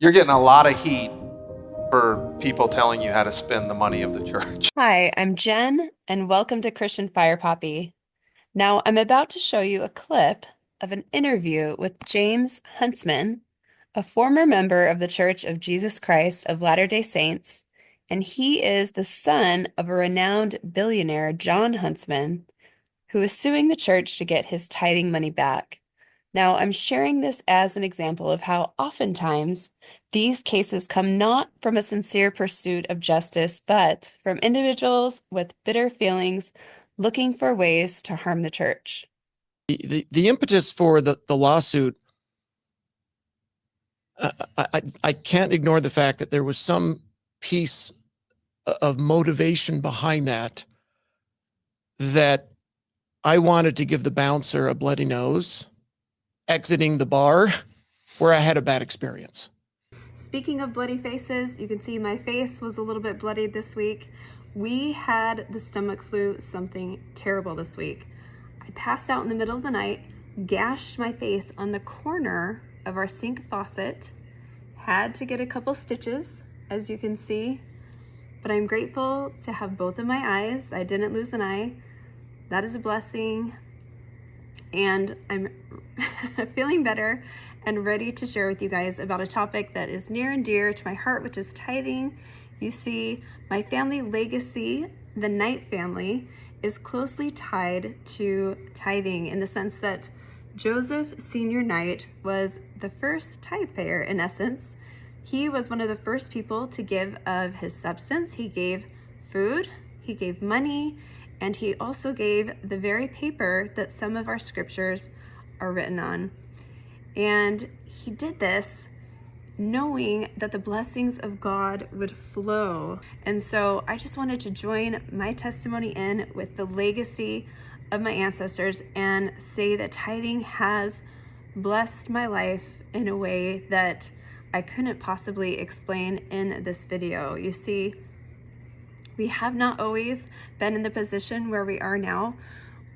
You're getting a lot of heat for people telling you how to spend the money of the church. Hi, I'm Jen, and welcome to Christian Fire Poppy. Now, I'm about to show you a clip of an interview with James Huntsman, a former member of the Church of Jesus Christ of Latter-day Saints, and he is the son of a renowned billionaire, John Huntsman, who is suing the church to get his tithing money back. Now, I'm sharing this as an example of how oftentimes these cases come not from a sincere pursuit of justice, but from individuals with bitter feelings looking for ways to harm the church. The impetus for the lawsuit, I can't ignore the fact that there was some piece of motivation behind that I wanted to give the bouncer a bloody nose exiting the bar where I had a bad experience. Speaking of bloody faces, you can see my face was a little bit bloodied this week. We had the stomach flu, something terrible this week. I passed out in the middle of the night, gashed my face on the corner of our sink faucet, had to get a couple stitches, as you can see, but I'm grateful to have both of my eyes. I didn't lose an eye. That is a blessing, and I'm feeling better and ready to share with you guys about a topic that is near and dear to my heart, which is tithing. You see, my family legacy, the Knight family, is closely tied to tithing in the sense that Joseph Senior Knight was the first tithe payer in essence. He was one of the first people to give of his substance. He gave food, he gave money, and he also gave the very paper that some of our scriptures are written on. And he did this knowing that the blessings of God would flow. And so I just wanted to join my testimony in with the legacy of my ancestors and say that tithing has blessed my life in a way that I couldn't possibly explain in this video. You see, we have not always been in the position where we are now.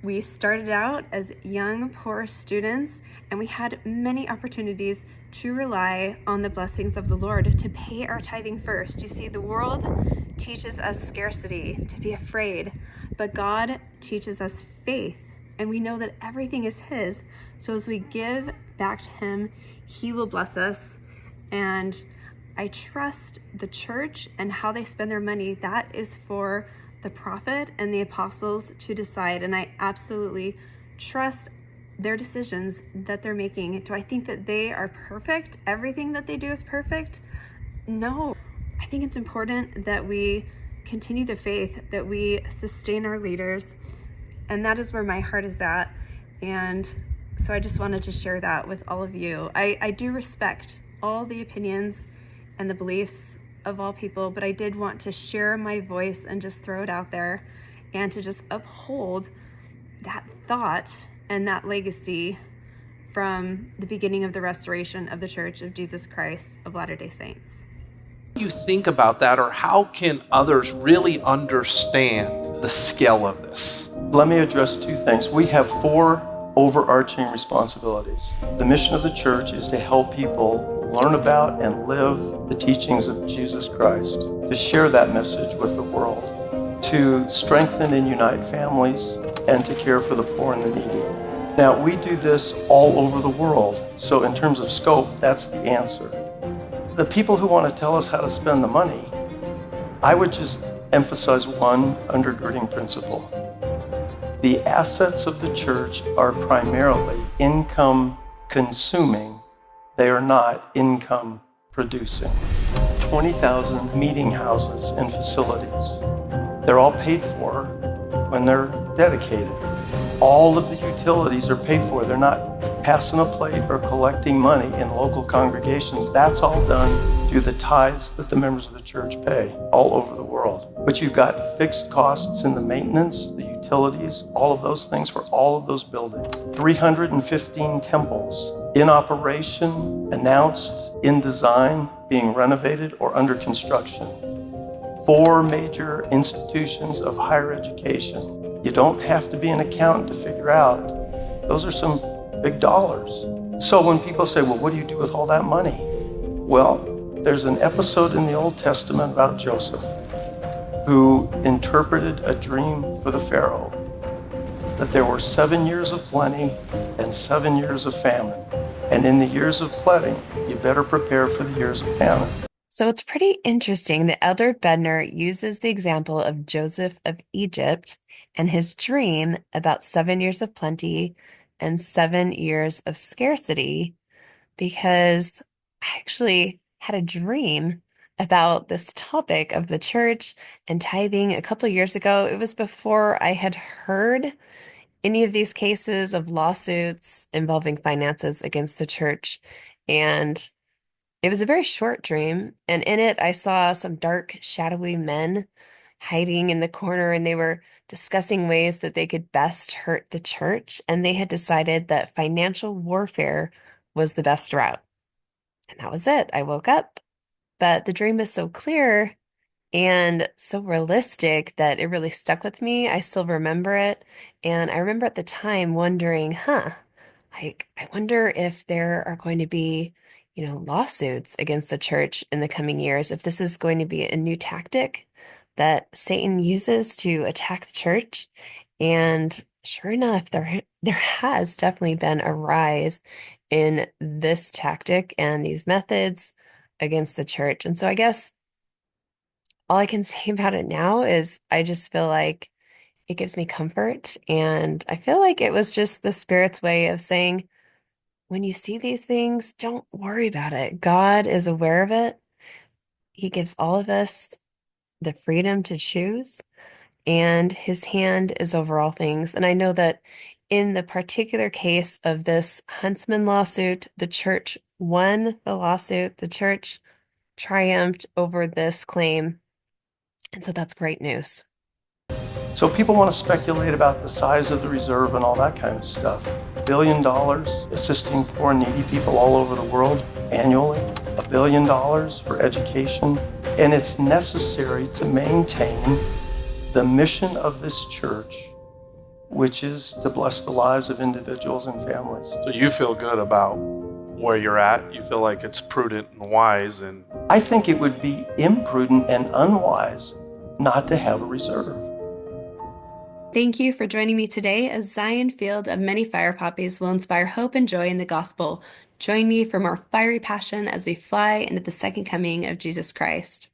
We started out as young, poor students, and we had many opportunities to rely on the blessings of the Lord, to pay our tithing first. You see, the world teaches us scarcity, to be afraid, but God teaches us faith, and we know that everything is His. So as we give back to Him, He will bless us. And I trust the church and how they spend their money. That is for the prophet and the apostles to decide. And I absolutely trust their decisions that they're making. Do I think that they are perfect? Everything that they do is perfect? No. I think it's important that we continue the faith, that we sustain our leaders. And that is where my heart is at. And so I just wanted to share that with all of you. I do respect all the opinions and the beliefs of all people, but I did want to share my voice and just throw it out there and to just uphold that thought and that legacy from the beginning of the restoration of the Church of Jesus Christ of Latter-day Saints. What do you think about that, or how can others really understand the scale of this? Let me address two things. We have four overarching responsibilities. The mission of the church is to help people learn about and live the teachings of Jesus Christ, to share that message with the world, to strengthen and unite families, and to care for the poor and the needy. Now, we do this all over the world, so in terms of scope, that's the answer. The people who want to tell us how to spend the money, I would just emphasize one undergirding principle. The assets of the church are primarily income consuming. They are not income producing. 20,000 meeting houses and facilities. They're all paid for when they're dedicated. All of the utilities are paid for. They're not passing a plate or collecting money in local congregations. That's all done through the tithes that the members of the church pay all over the world. But you've got fixed costs in the maintenance, the utilities, all of those things for all of those buildings. 315 temples in operation, announced, in design, being renovated or under construction. 4 major institutions of higher education. You don't have to be an accountant to figure out. Those are some big dollars. So when people say, well, what do you do with all that money? Well, There's an episode in the Old Testament about Joseph, who interpreted a dream for the Pharaoh, that there were 7 years of plenty and 7 years of famine. And in the years of plenty, you better prepare for the years of famine. So it's pretty interesting that Elder Bednar uses the example of Joseph of Egypt and his dream about 7 years of plenty and 7 years of scarcity, because I actually had a dream about this topic of the church and tithing a couple years ago. It was before I had heard any of these cases of lawsuits involving finances against the church. And it was a very short dream, and in it, I saw some dark, shadowy men hiding in the corner, and they were discussing ways that they could best hurt the church. And they had decided that financial warfare was the best route. And that was it. I woke up, but the dream was so clear and so realistic that it really stuck with me. I still remember it. And I remember at the time wondering, I wonder if there are going to be, lawsuits against the church in the coming years, if this is going to be a new tactic that Satan uses to attack the church. And sure enough, there has definitely been a rise in this tactic and these methods against the church. And so I guess all I can say about it now is I just feel like it gives me comfort. And I feel like it was just the Spirit's way of saying, when you see these things, don't worry about it. God is aware of it. He gives all of us the freedom to choose, and his hand is over all things. And I know that in the particular case of this Huntsman lawsuit, the church won the lawsuit. The church triumphed over this claim. And so that's great news. So people want to speculate about the size of the reserve and all that kind of stuff. $1 billion assisting poor and needy people all over the world annually, $1 billion for education. And it's necessary to maintain the mission of this church, which is to bless the lives of individuals and families. So you feel good about where you're at? You feel like it's prudent and wise? And I think it would be imprudent and unwise not to have a reserve. Thank you for joining me today as Zion Field of Many Fire Poppies will inspire hope and joy in the gospel. Join me for more fiery passion as we fly into the second coming of Jesus Christ.